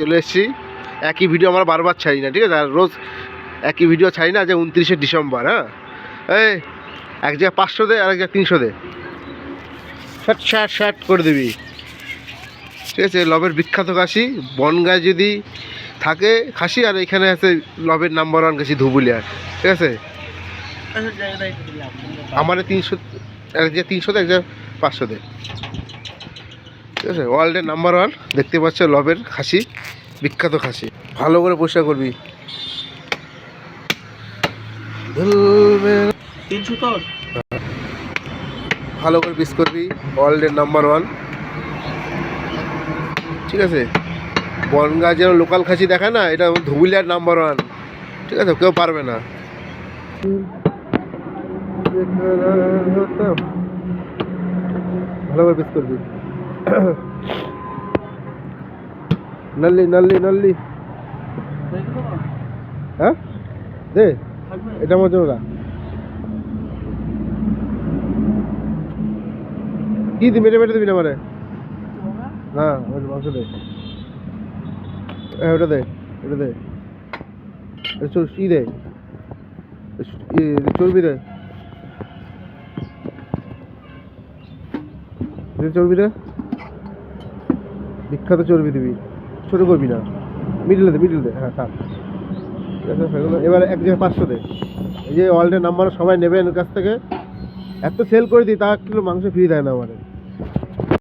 চলে এসেছি। একই ভিডিও আমরা বারবার ছাড়ি না, ঠিক আছে? আর রোজ একই ভিডিও ছাড়ি না। যে 29শে ডিসেম্বর, হ্যাঁ, এই এক জায়গায় 500 দে, আর এক জায়গায় 300 দে, শ্যাট শ্যাট শ্যাট করে দিবি, ঠিক আছে? লবের বিখ্যাত খাসি বনগায় যদি থাকে খাসি, আর এখানে আছে লবের নাম্বার 1 খাসি ধুবুলিয়া, ঠিক আছে? আমার 300, এক জায়গায় 300 দে, এক জায়গায় 500 দে, ঠিক আছে? ওয়ার্ল্ডের নাম্বার 1 দেখতে পাচ্ছ লবের খাসি, বিখ্যাত খাসি। ভালো করে পরিষ্কার করবি, ভালো করে পিস করবি। ওয়ার্ল্ডের নাম্বার 1, ঠিক আছে? বনগাঁ যেন লোকাল খাসি দেখায় না, এটা ধুবুলিয়ার নাম্বার 1, ঠিক আছে? কেউ পারবে না। ভালো করে পিস করবি। নাল্লি নাল্লি নাল্লি, হ্যাঁ দে, এটা আমার জন্য রাখ। কি দি মেরে মেরে দিবি না মানে? হ্যাঁ মাংস দে, ওটা দে, ওটা দে, ই দে, চর্বি দে, চর্বি দে, বিখ্যাত চর্বি দিবি, ছোটো করবি না, মিডিলে দে, মিডিল দে, হ্যাঁ থাক, ঠিক আছে? এবার এক জায়গায় 500 দে। এই যে ওয়ার্ল্ডের নাম্বার সবাই নেবে এর কাছ থেকে, এত সেল করে দিই, তা কিলো মাংস ফ্রি দেয় না আমাদের।